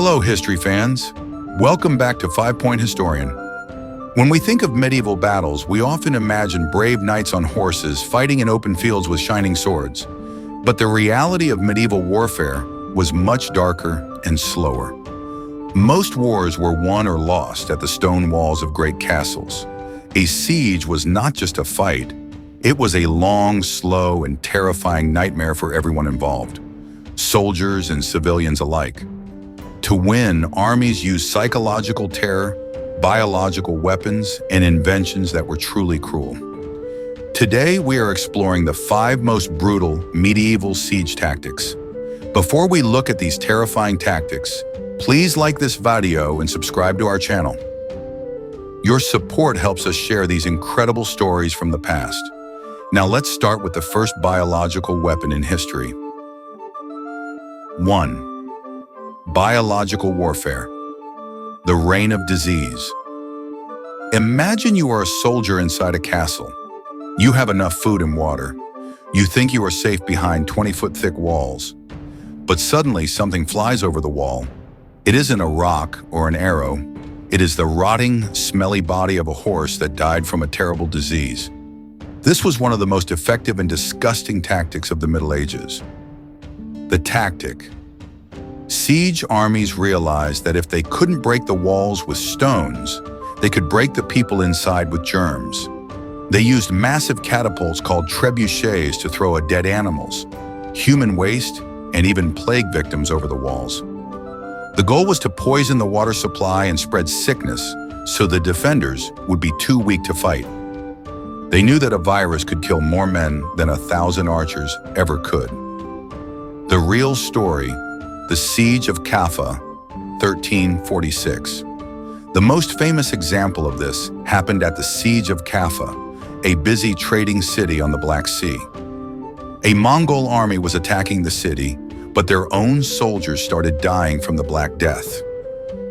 Hello, history fans. Welcome back to 5-Point Historian. When we think of medieval battles, we often imagine brave knights on horses fighting in open fields with shining swords. But the reality of medieval warfare was much darker and slower. Most wars were won or lost at the stone walls of great castles. A siege was not just a fight. It was a long, slow, and terrifying nightmare for everyone involved, soldiers and civilians alike. To win, armies used psychological terror, biological weapons, and inventions that were truly cruel. Today, we are exploring the 5 most brutal medieval siege tactics. Before we look at these terrifying tactics, please like this video and subscribe to our channel. Your support helps us share these incredible stories from the past. Now let's start with the first biological weapon in history. 1. Biological warfare. The reign of disease. Imagine you are a soldier inside a castle. You have enough food and water. You think you are safe behind 20-foot thick walls. But suddenly something flies over the wall. It isn't a rock or an arrow. It is the rotting, smelly body of a horse that died from a terrible disease. This was one of the most effective and disgusting tactics of the Middle Ages. The tactic. Siege armies realized that if they couldn't break the walls with stones, they could break the people inside with germs. They used massive catapults called trebuchets to throw at dead animals, human waste, and even plague victims over the walls. The goal was to poison the water supply and spread sickness so the defenders would be too weak to fight. They knew that a virus could kill more men than 1,000 archers ever could. The real story. The Siege of Caffa, 1346. The most famous example of this happened at the Siege of Caffa, a busy trading city on the Black Sea. A Mongol army was attacking the city, but their own soldiers started dying from the Black Death.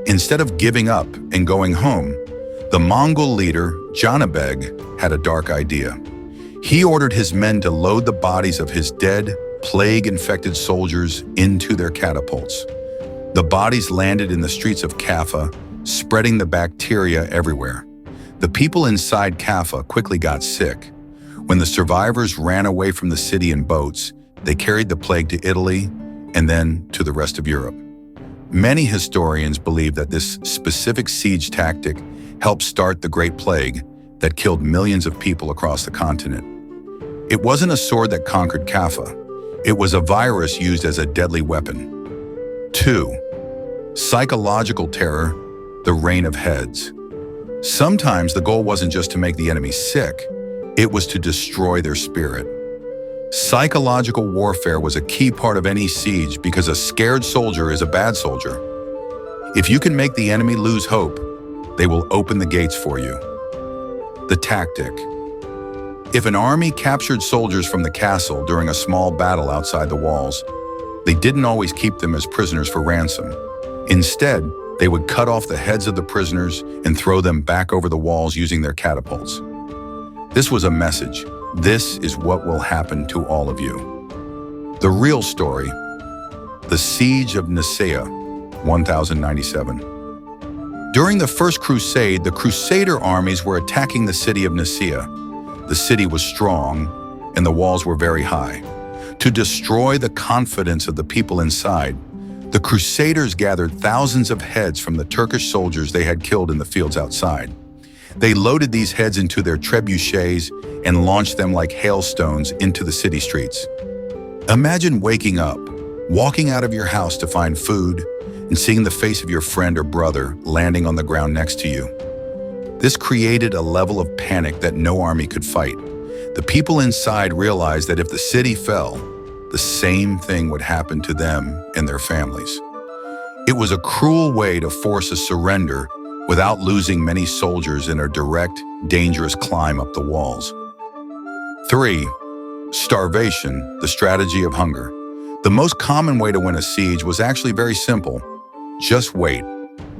Instead of giving up and going home, the Mongol leader, Janabeg, had a dark idea. He ordered his men to load the bodies of his dead, plague-infected soldiers into their catapults. The bodies landed in the streets of Caffa, spreading the bacteria everywhere. The people inside Caffa quickly got sick. When the survivors ran away from the city in boats, they carried the plague to Italy and then to the rest of Europe. Many historians believe that this specific siege tactic helped start the Great Plague that killed millions of people across the continent. It wasn't a sword that conquered Caffa. It was a virus used as a deadly weapon. 2. Psychological terror, the reign of heads. Sometimes the goal wasn't just to make the enemy sick, it was to destroy their spirit. Psychological warfare was a key part of any siege because a scared soldier is a bad soldier. If you can make the enemy lose hope, they will open the gates for you. The tactic. If an army captured soldiers from the castle during a small battle outside the walls, they didn't always keep them as prisoners for ransom. Instead, they would cut off the heads of the prisoners and throw them back over the walls using their catapults. This was a message. This is what will happen to all of you. The real story. The Siege of Nicaea, 1097. During the First Crusade, the Crusader armies were attacking the city of Nicaea. The city was strong, and the walls were very high. To destroy the confidence of the people inside, the Crusaders gathered thousands of heads from the Turkish soldiers they had killed in the fields outside. They loaded these heads into their trebuchets and launched them like hailstones into the city streets. Imagine waking up, walking out of your house to find food, and seeing the face of your friend or brother landing on the ground next to you. This created a level of panic that no army could fight. The people inside realized that if the city fell, the same thing would happen to them and their families. It was a cruel way to force a surrender without losing many soldiers in a direct, dangerous climb up the walls. 3. Starvation, the strategy of hunger. The most common way to win a siege was actually very simple. Just wait.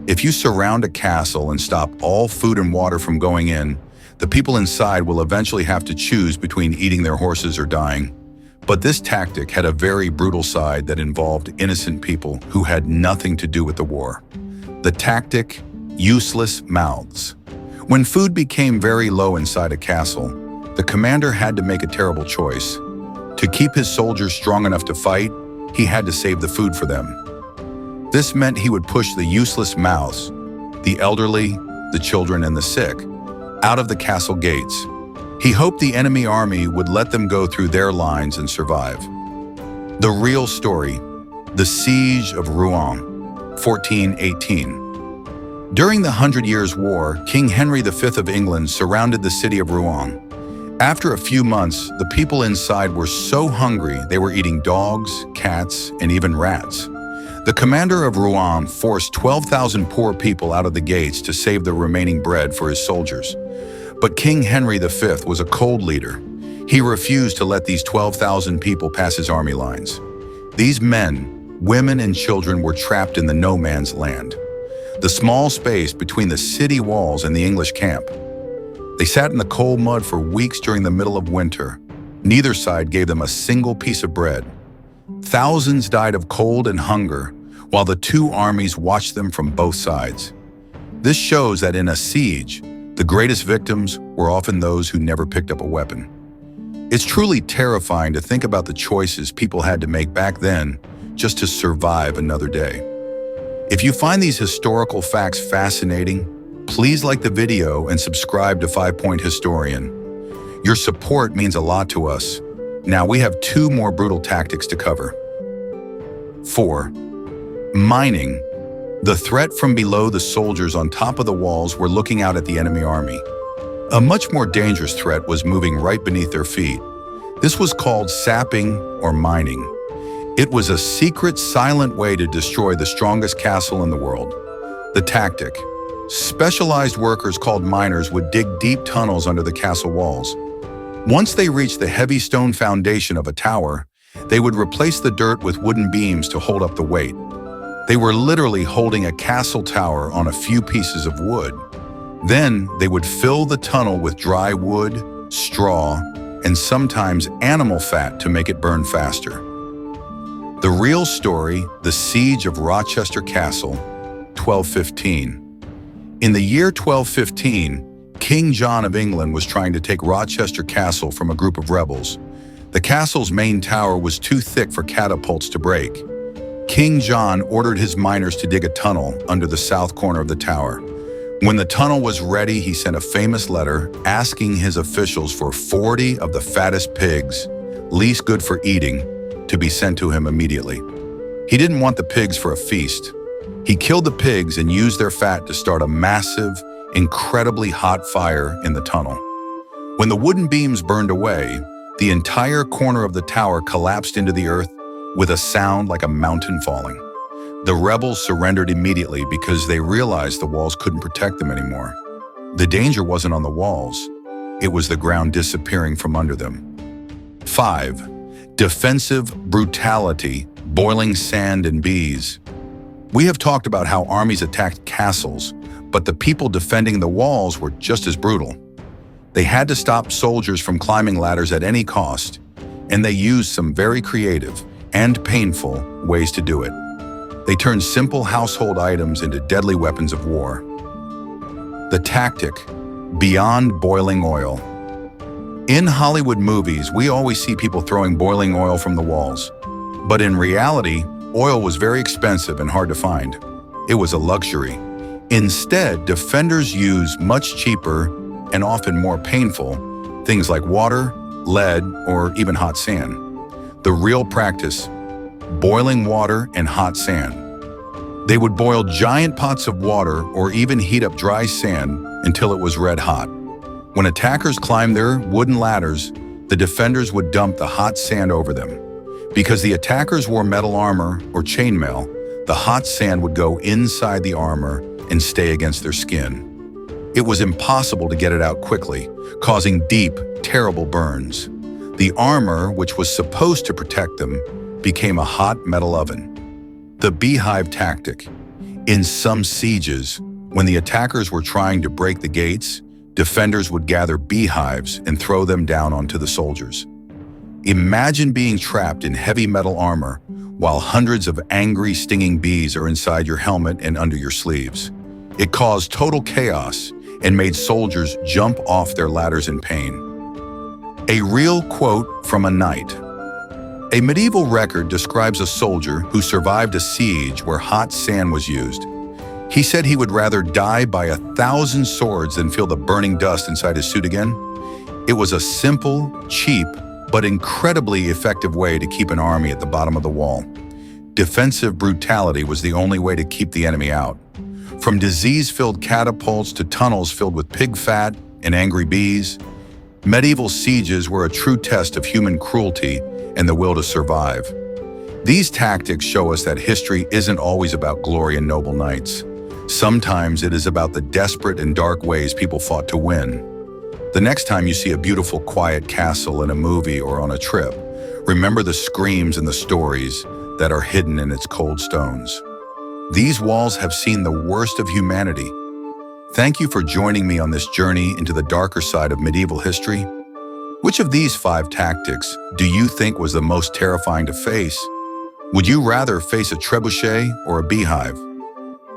If you surround a castle and stop all food and water from going in, the people inside will eventually have to choose between eating their horses or dying. But this tactic had a very brutal side that involved innocent people who had nothing to do with the war. The tactic, useless mouths. When food became very low inside a castle, the commander had to make a terrible choice. To keep his soldiers strong enough to fight, he had to save the food for them. This meant he would push the useless mouths, the elderly, the children, and the sick, out of the castle gates. He hoped the enemy army would let them go through their lines and survive. The real story, the Siege of Rouen, 1418. During the 100 Years' War, King Henry V of England surrounded the city of Rouen. After a few months, the people inside were so hungry they were eating dogs, cats, and even rats. The commander of Rouen forced 12,000 poor people out of the gates to save the remaining bread for his soldiers. But King Henry V was a cold leader. He refused to let these 12,000 people pass his army lines. These men, women, and children were trapped in the no man's land, the small space between the city walls and the English camp. They sat in the cold mud for weeks during the middle of winter. Neither side gave them a single piece of bread. Thousands died of cold and hunger, while the two armies watched them from both sides. This shows that in a siege, the greatest victims were often those who never picked up a weapon. It's truly terrifying to think about the choices people had to make back then just to survive another day. If you find these historical facts fascinating, please like the video and subscribe to 5 Point Historian. Your support means a lot to us. Now we have 2 more brutal tactics to cover. 4. Mining. The threat from below. The soldiers on top of the walls were looking out at the enemy army. A much more dangerous threat was moving right beneath their feet. This was called sapping or mining. It was a secret, silent way to destroy the strongest castle in the world. The tactic. Specialized workers called miners would dig deep tunnels under the castle walls. Once they reached the heavy stone foundation of a tower, they would replace the dirt with wooden beams to hold up the weight. They were literally holding a castle tower on a few pieces of wood. Then they would fill the tunnel with dry wood, straw, and sometimes animal fat to make it burn faster. The real story, the Siege of Rochester Castle, 1215. In the year 1215, King John of England was trying to take Rochester Castle from a group of rebels. The castle's main tower was too thick for catapults to break. King John ordered his miners to dig a tunnel under the south corner of the tower. When the tunnel was ready, he sent a famous letter asking his officials for 40 of the fattest pigs, least good for eating, to be sent to him immediately. He didn't want the pigs for a feast. He killed the pigs and used their fat to start a massive, incredibly hot fire in the tunnel. When the wooden beams burned away, the entire corner of the tower collapsed into the earth with a sound like a mountain falling. The rebels surrendered immediately because they realized the walls couldn't protect them anymore. The danger wasn't on the walls, it was the ground disappearing from under them. 5. Defensive brutality, boiling sand and bees. We have talked about how armies attacked castles, but the people defending the walls were just as brutal. They had to stop soldiers from climbing ladders at any cost, and they used some very creative and painful ways to do it. They turned simple household items into deadly weapons of war. The tactic, beyond boiling oil. In Hollywood movies, we always see people throwing boiling oil from the walls. But in reality, oil was very expensive and hard to find. It was a luxury. Instead, defenders used much cheaper and often more painful things like water, lead, or even hot sand. The real practice, boiling water and hot sand. They would boil giant pots of water or even heat up dry sand until it was red hot. When attackers climbed their wooden ladders, the defenders would dump the hot sand over them. Because the attackers wore metal armor or chainmail, the hot sand would go inside the armor and stay against their skin. It was impossible to get it out quickly, causing deep, terrible burns. The armor, which was supposed to protect them, became a hot metal oven. The beehive tactic. In some sieges, when the attackers were trying to break the gates, defenders would gather beehives and throw them down onto the soldiers. Imagine being trapped in heavy metal armor while hundreds of angry, stinging bees are inside your helmet and under your sleeves. It caused total chaos and made soldiers jump off their ladders in pain. A real quote from a knight. A medieval record describes a soldier who survived a siege where hot sand was used. He said he would rather die by 1,000 swords than feel the burning dust inside his suit again. It was a simple, cheap, but incredibly effective way to keep an army at the bottom of the wall. Defensive brutality was the only way to keep the enemy out. From disease-filled catapults to tunnels filled with pig fat and angry bees, medieval sieges were a true test of human cruelty and the will to survive. These tactics show us that history isn't always about glory and noble knights. Sometimes it is about the desperate and dark ways people fought to win. The next time you see a beautiful, quiet castle in a movie or on a trip, remember the screams and the stories that are hidden in its cold stones. These walls have seen the worst of humanity. Thank you for joining me on this journey into the darker side of medieval history. Which of these 5 tactics do you think was the most terrifying to face? Would you rather face a trebuchet or a beehive?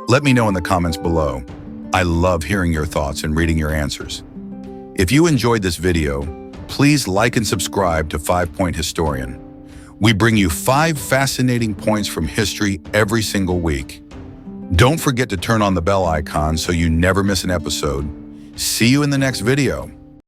Let me know in the comments below. I love hearing your thoughts and reading your answers. If you enjoyed this video, please like and subscribe to 5 Point Historian. We bring you 5 fascinating points from history every single week. Don't forget to turn on the bell icon so you never miss an episode. See you in the next video.